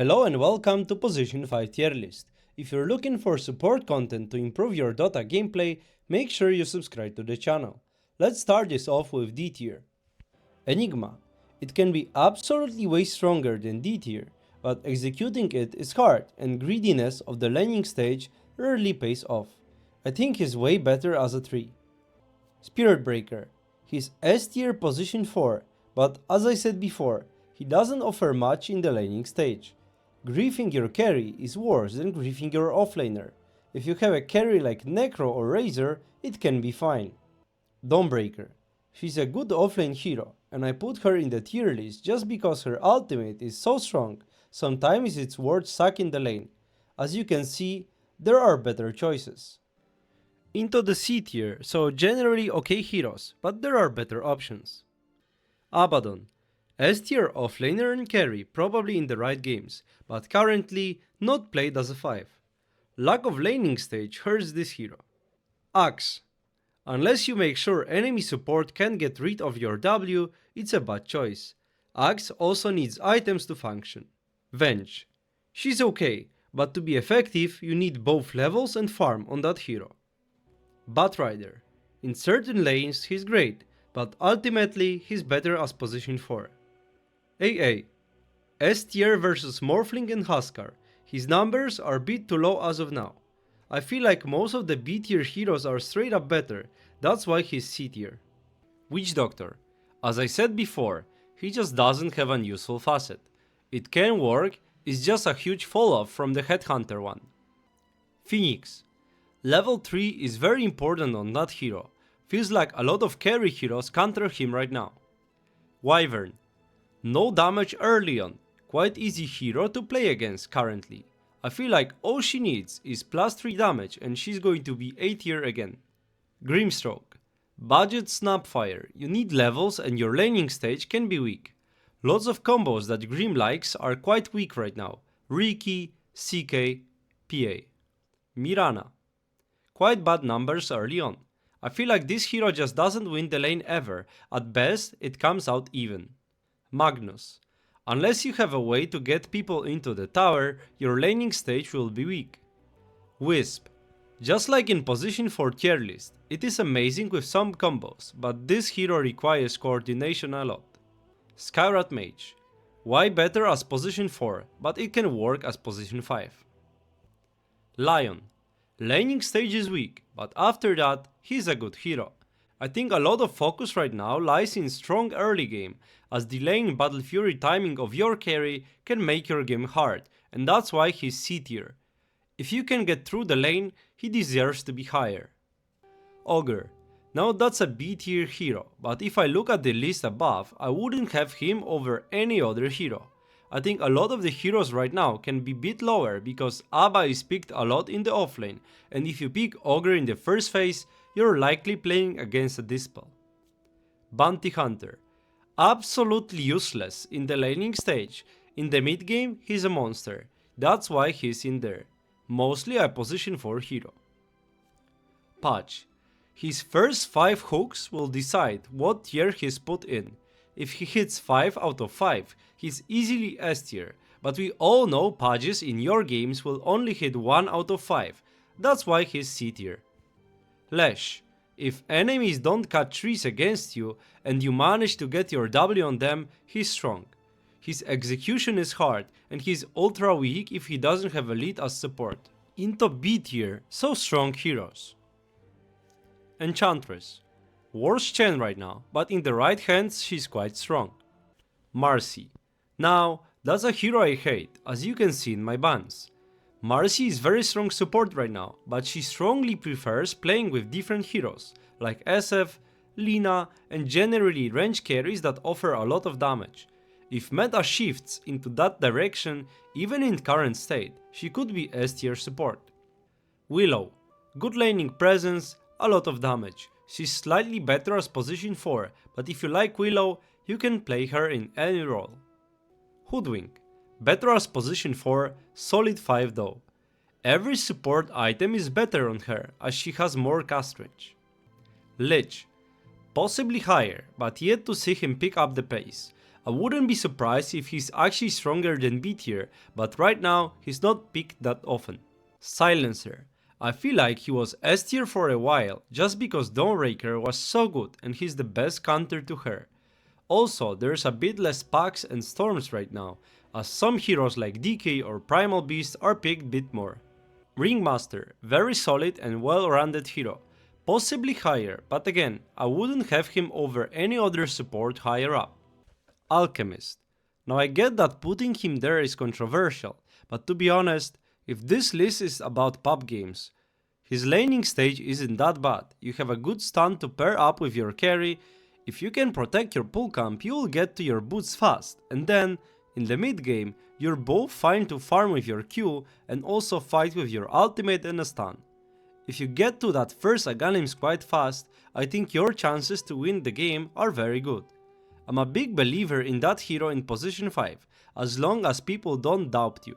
Hello and welcome to Position 5 tier list. If you're looking for support content to improve your Dota gameplay, make sure you subscribe to the channel. Let's start this off with D tier. Enigma. It can be absolutely way stronger than D tier, but executing it is hard and greediness of the laning stage rarely pays off. I think he's way better as a 3. Spirit Breaker. He's S tier position 4, but as I said before, he doesn't offer much in the laning stage. Griefing your carry is worse than griefing your offlaner. If you have a carry like Necro or Razor, it can be fine. Dawnbreaker. She's a good offlane hero, and I put her in the tier list just because her ultimate is so strong, sometimes it's worth sucking the lane. As you can see, there are better choices. Into the C tier, so generally okay heroes, but there are better options. Abaddon. S tier offlaner and carry, probably in the right games, but currently not played as a 5. Lack of laning stage hurts this hero. Axe. Unless you make sure enemy support can get rid of your W, it's a bad choice. Axe also needs items to function. Venge. She's okay, but to be effective you need both levels and farm on that hero. Batrider. In certain lanes he's great, but ultimately he's better as position 4. AA. S tier versus Morphling and Huskar. His numbers are a bit too low as of now. I feel like most of the B tier heroes are straight up better, that's why he's C tier. Witch Doctor. As I said before, he just doesn't have an useful facet. It can work, it's just a huge fall off from the Headhunter one. Phoenix. Level 3 is very important on that hero. Feels like a lot of carry heroes counter him right now. Wyvern. No damage early on, quite easy hero to play against currently. I feel like all she needs is plus 3 damage and she's going to be A tier again. Grimstroke. Budget Snapfire, you need levels and your laning stage can be weak. Lots of combos that Grim likes are quite weak right now. Riki, CK, PA. Mirana. Quite bad numbers early on. I feel like this hero just doesn't win the lane ever, at best it comes out even. Magnus. Unless you have a way to get people into the tower, your laning stage will be weak. Wisp. Just like in position 4 tier list, it is amazing with some combos, but this hero requires coordination a lot. Skywrath Mage. Why better as position 4, but it can work as position 5. Lion. Laning stage is weak, but after that, he's a good hero. I think a lot of focus right now lies in strong early game, as delaying Battle Fury timing of your carry can make your game hard, and that's why he's C tier. If you can get through the lane, he deserves to be higher. Ogre. Now that's a B tier hero, but if I look at the list above, I wouldn't have him over any other hero. I think a lot of the heroes right now can be bit lower because Abba is picked a lot in the offlane, and if you pick Ogre in the first phase, you're likely playing against a Dispel. Bounty Hunter. Absolutely useless in the laning stage. In the mid game, he's a monster. That's why he's in there. Mostly a position 4 hero. Patch. His first 5 hooks will decide what tier he's put in. If he hits 5 out of 5, he's easily S tier, but we all know Patches in your games will only hit 1 out of 5. That's why he's C tier. Lash. If enemies don't cut trees against you and you manage to get your W on them, he's strong. His execution is hard and he's ultra weak if he doesn't have a lead as support. Into B tier, so strong heroes. Enchantress. Worst Chen right now, but in the right hands she's quite strong. Marcy. Now, that's a hero I hate, as you can see in my bans. Marcy is very strong support right now, but she strongly prefers playing with different heroes, like SF, Lina, and generally range carries that offer a lot of damage. If meta shifts into that direction, even in current state, she could be S tier support. Willow. Good laning presence, a lot of damage. She's slightly better as position 4, but if you like Willow, you can play her in any role. Hoodwink. Better as position 4, solid 5 though. Every support item is better on her, as she has more cast range. Lich. Possibly higher, but yet to see him pick up the pace. I wouldn't be surprised if he's actually stronger than B tier, but right now he's not picked that often. Silencer. I feel like he was S tier for a while just because Dawnraker was so good and he's the best counter to her. Also, there's a bit less packs and storms right now, as some heroes like DK or Primal Beast are picked bit more. Ringmaster, very solid and well-rounded hero, possibly higher, but again, I wouldn't have him over any other support higher up. Alchemist. Now I get that putting him there is controversial, but to be honest, if this list is about pub games, his laning stage isn't that bad. You have a good stun to pair up with your carry. If you can protect your pull camp, you will get to your boots fast, and then, in the mid game, you're both fine to farm with your Q and also fight with your ultimate and a stun. If you get to that first Aghanims quite fast, I think your chances to win the game are very good. I'm a big believer in that hero in position 5, as long as people don't doubt you.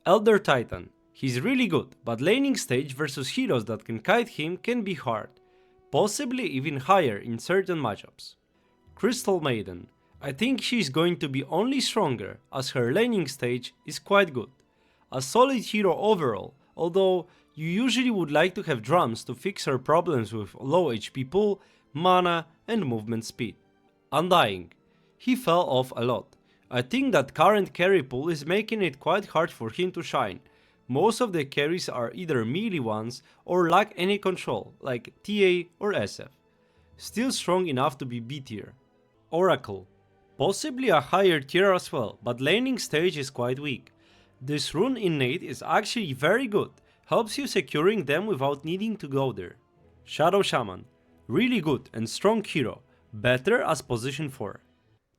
Elder Titan. He's really good, but laning stage versus heroes that can kite him can be hard, possibly even higher in certain matchups. Crystal Maiden. I think she's going to be only stronger as her laning stage is quite good. A solid hero overall, although you usually would like to have drums to fix her problems with low HP pull, mana and movement speed. Undying. He fell off a lot. I think that current carry pool is making it quite hard for him to shine. Most of the carries are either melee ones or lack any control, like TA or SF. Still strong enough to be B tier. Oracle. Possibly a higher tier as well, but laning stage is quite weak. This rune innate is actually very good, helps you securing them without needing to go there. Shadow Shaman. Really good and strong hero, better as position 4.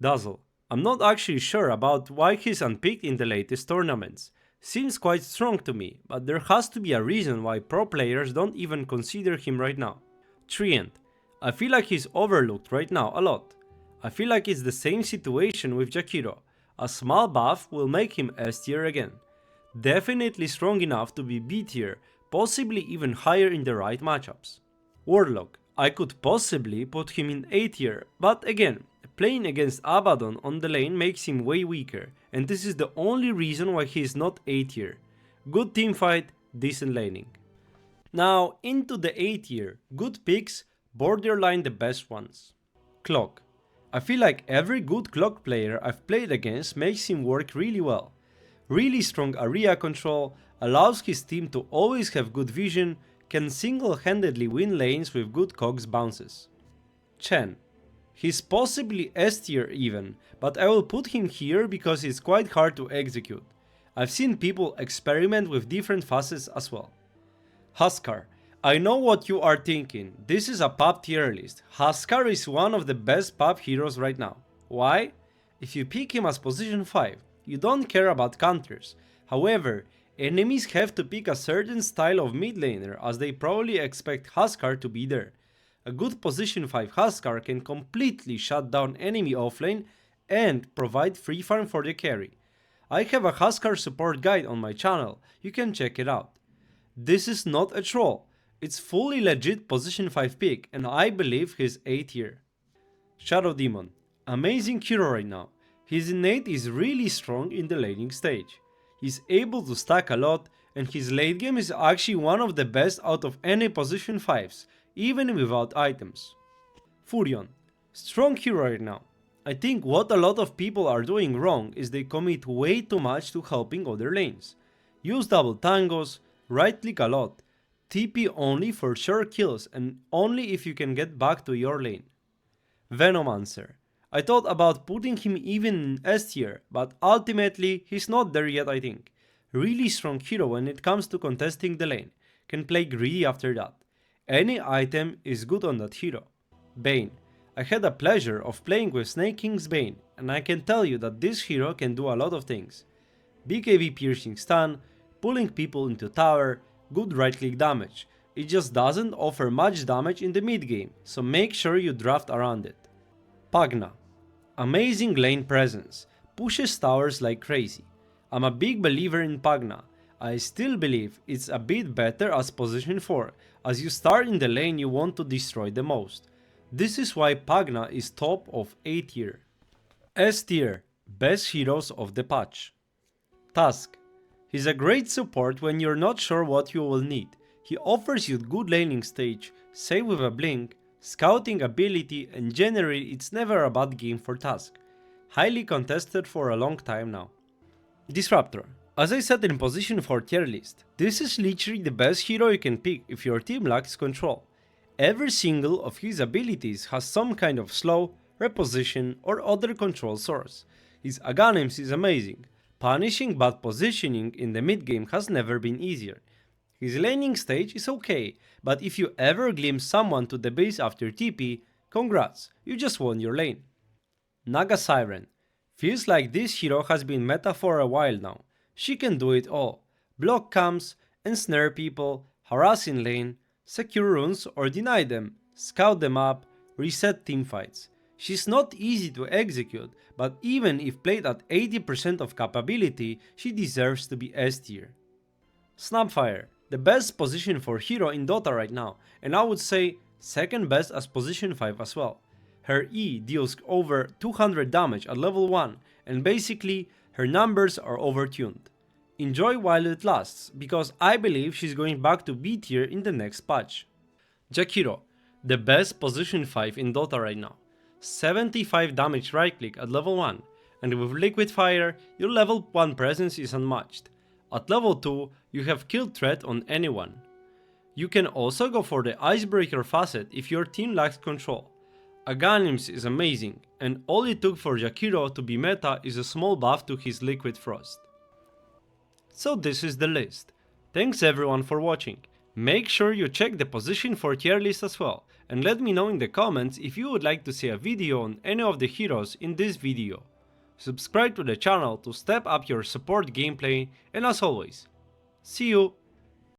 Dazzle. I'm not actually sure about why he's unpicked in the latest tournaments. Seems quite strong to me, but there has to be a reason why pro players don't even consider him right now. Treant. I feel like he's overlooked right now a lot. I feel like it's the same situation with Jakiro. A small buff will make him S tier again. Definitely strong enough to be B tier, possibly even higher in the right matchups. Warlock. I could possibly put him in A tier, but again, playing against Abaddon on the lane makes him way weaker, and this is the only reason why he is not A tier. Good teamfight, decent laning. Now into the A tier, good picks, borderline the best ones. Clock. I feel like every good Clock player I've played against makes him work really well. Really strong area control, allows his team to always have good vision, can single-handedly win lanes with good cogs bounces. Chen. He's possibly S tier even, but I will put him here because it's quite hard to execute. I've seen people experiment with different facets as well. Huskar. I know what you are thinking, this is a pub tier list. Huskar is one of the best pub heroes right now. Why? If you pick him as position 5, you don't care about counters. However, enemies have to pick a certain style of mid laner as they probably expect Huskar to be there. A good position 5 Huskar can completely shut down enemy offlane and provide free farm for the carry. I have a Huskar support guide on my channel, you can check it out. This is not a troll. It's fully legit position 5 pick and I believe he's A tier. Shadow Demon. Amazing hero right now. His innate is really strong in the laning stage. He's able to stack a lot and his late game is actually one of the best out of any position 5s, even without items. Furion. Strong hero right now. I think what a lot of people are doing wrong is they commit way too much to helping other lanes. Use double tangos, right click a lot, TP only for sure kills and only if you can get back to your lane. Venomancer. I thought about putting him even in S tier, but ultimately he's not there yet I think. Really strong hero when it comes to contesting the lane, can play greedy after that. Any item is good on that hero. Bane. I had the pleasure of playing with Snake King's Bane, and I can tell you that this hero can do a lot of things. BKB piercing stun, pulling people into tower, good right click damage. It just doesn't offer much damage in the mid game, so make sure you draft around it. Pagna. Amazing lane presence, pushes towers like crazy. I'm a big believer in Pagna. I still believe it's a bit better as position 4, as you start in the lane you want to destroy the most. This is why Pagna is top of A tier. S tier, best heroes of the patch. Tusk. He's a great support when you're not sure what you will need. He offers you good laning stage, save with a blink, scouting ability, and generally it's never a bad game for Tusk. Highly contested for a long time now. Disruptor. As I said in position 4 tier list, this is literally the best hero you can pick if your team lacks control. Every single of his abilities has some kind of slow, reposition or other control source. His Aghanims is amazing. Punishing bad positioning in the mid game has never been easier. His laning stage is okay, but if you ever glimpse someone to the base after TP, congrats, you just won your lane. Naga Siren. Feels like this hero has been meta for a while now. She can do it all. Block camps, ensnare people, harass in lane, secure runes or deny them, scout them up, reset teamfights. She's not easy to execute, but even if played at 80% of capability, she deserves to be S tier. Snapfire, the best position for hero in Dota right now, and I would say second best as position 5 as well. Her E deals over 200 damage at level 1, and basically her numbers are overtuned. Enjoy while it lasts, because I believe she's going back to B tier in the next patch. Jakiro, the best position 5 in Dota right now. 75 damage right click at level 1, and with liquid fire, your level 1 presence is unmatched. At level 2, you have kill threat on anyone. You can also go for the icebreaker facet if your team lacks control. Aghanims is amazing, and all it took for Jakiro to be meta is a small buff to his liquid frost. So this is the list. Thanks everyone for watching. Make sure you check the position 4 tier list as well, and let me know in the comments if you would like to see a video on any of the heroes in this video. Subscribe to the channel to step up your support gameplay, and as always, see you!